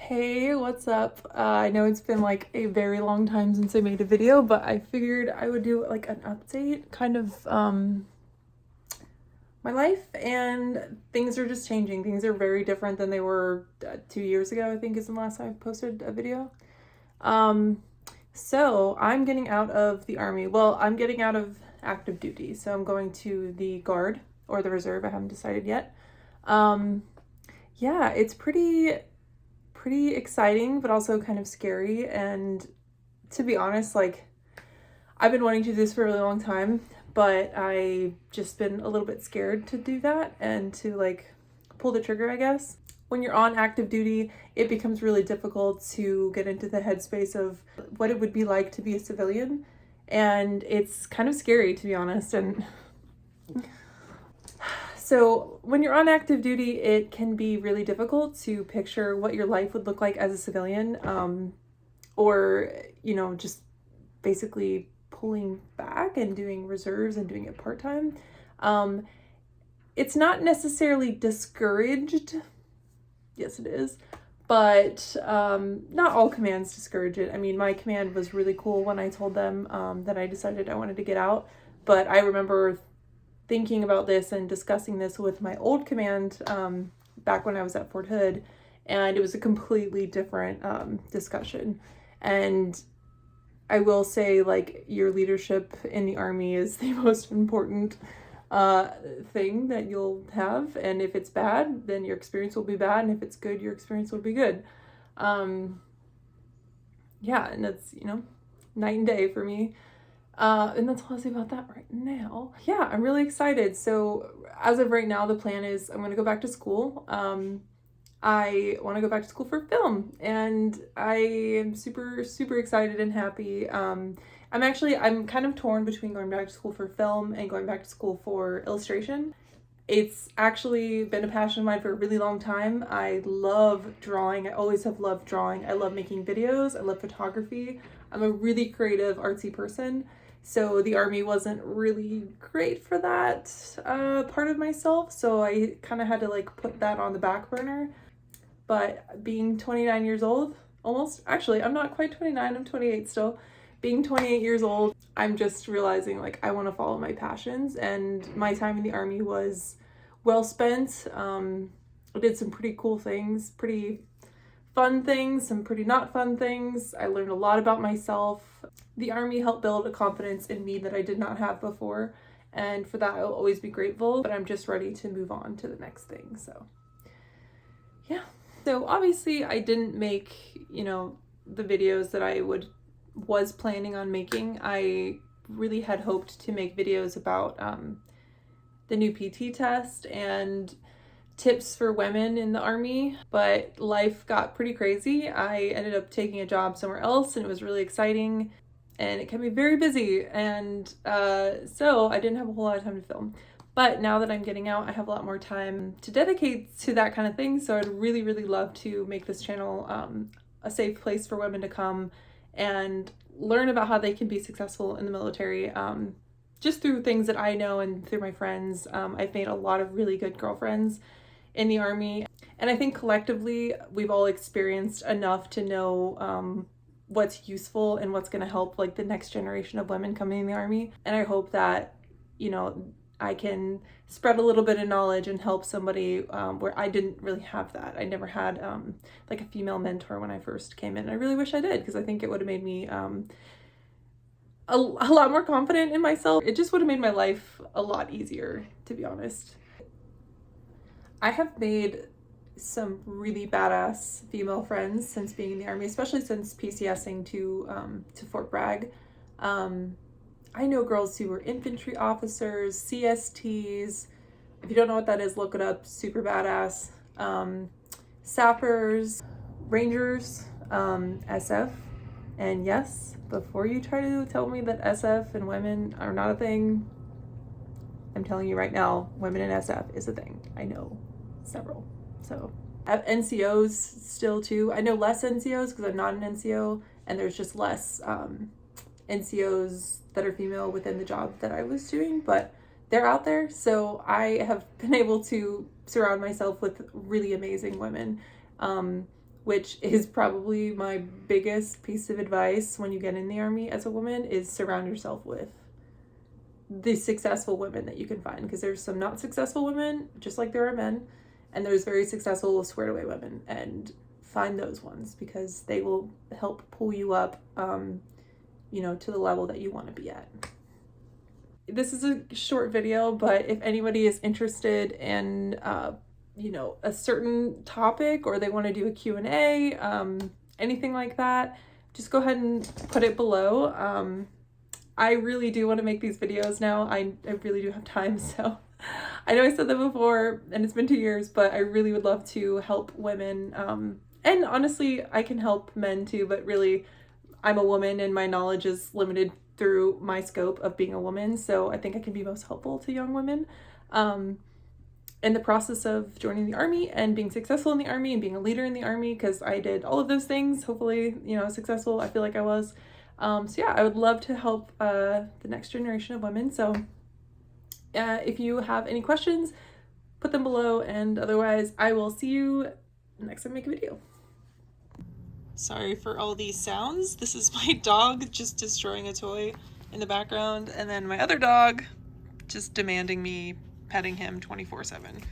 Hey, what's up? I know it's been like a very long time since I made a video, but I figured I would do like an update, kind of my life, and things are just changing. Things are very different than they were 2 years ago, I think is the last time I posted a video. Um, so I'm getting out of the army. Well, I'm getting out of active duty, so I'm going to the Guard or the Reserve. I haven't decided yet. Um, yeah, it's pretty exciting, but also kind of scary. And to be honest, like I've been wanting to do this for a really long time, but I just been a little bit scared to do that and to like pull the trigger, I guess. When you're on active duty, it becomes really difficult to get into the headspace of what it would be like to be a civilian. And it's kind of scary, to be honest. And so when you're on active duty, it can be really difficult to picture what your life would look like as a civilian, or, just basically pulling back and doing reserves and doing it part-time. It's not necessarily discouraged. Yes, it is. But not all commands discourage it. I mean, my command was really cool when I told them that I decided I wanted to get out. But I remember thinking about this and discussing this with my old command back when I was at Fort Hood, and it was a completely different discussion. And I will say, like, your leadership in the Army is the most important thing that you'll have. And if it's bad, then your experience will be bad. And if it's good, your experience will be good. Yeah, and that's, night and day for me. And that's all I'll say about that right now. Yeah, I'm really excited. So as of right now, the plan is I'm going to go back to school. I want to go back to school for film, and I am super, super excited and happy. I'm kind of torn between going back to school for film and going back to school for illustration. It's actually been a passion of mine for a really long time. I love drawing. I always have loved drawing. I love making videos. I love photography. I'm a really creative, artsy person. So the Army wasn't really great for that part of myself. So I kind of had to like put that on the back burner. But being 29 years old, almost, actually, I'm not quite 29, I'm 28 still. Being 28 years old, I'm just realizing like I want to follow my passions, and my time in the Army was well spent. I did some pretty cool things, pretty fun things, some pretty not fun things. I learned a lot about myself. The Army helped build a confidence in me that I did not have before, and for that I'll always be grateful, but I'm just ready to move on to the next thing. So yeah. So obviously I didn't make, the videos that I was planning on making. I really had hoped to make videos about the new PT test and tips for women in the Army, but life got pretty crazy. I ended up taking a job somewhere else, and it was really exciting, and it kept me very busy, and so I didn't have a whole lot of time to film. But now that I'm getting out, I have a lot more time to dedicate to that kind of thing. So I'd really, really love to make this channel a safe place for women to come and learn about how they can be successful in the military. Just through things that I know and through my friends. I've made a lot of really good girlfriends in the Army. And I think collectively, we've all experienced enough to know what's useful and what's going to help like the next generation of women coming in the Army. And I hope that, I can spread a little bit of knowledge and help somebody where I didn't really have that. I never had like a female mentor when I first came in. I really wish I did, because I think it would have made me a lot more confident in myself. It just would have made my life a lot easier, to be honest. I have made some really badass female friends since being in the Army, especially since PCSing to Fort Bragg. I know girls who were infantry officers, CSTs. If you don't know what that is, look it up. Super badass. Sappers, Rangers, SF. And yes, before you try to tell me that SF and women are not a thing, I'm telling you right now, women in SF is a thing. I know several. So I have NCOs still too. I know less NCOs because I'm not an NCO, and there's just less NCOs that are female within the job that I was doing, but they're out there. So I have been able to surround myself with really amazing women, which is probably my biggest piece of advice when you get in the Army as a woman, is surround yourself with the successful women that you can find, because there's some not successful women, just like there are men, and there's very successful squared away women, and find those ones because they will help pull you up, you know, to the level that you want to be at. This is a short video, but if anybody is interested in, you know, a certain topic, or they want to do a Q&A, anything like that, just go ahead and put it below. I really do want to make these videos now. I really do have time, so I know I said that before and it's been 2 years, but I really would love to help women. And honestly, I can help men too, but really I'm a woman and my knowledge is limited through my scope of being a woman. So I think I can be most helpful to young women in the process of joining the Army and being successful in the Army and being a leader in the Army, because I did all of those things. Hopefully, you know, successful. I feel like I was. So yeah, I would love to help the next generation of women. So if you have any questions, put them below, and otherwise I will see you next time I make a video. Sorry for all these sounds. This is my dog just destroying a toy in the background, and then my other dog just demanding me petting him 24/7.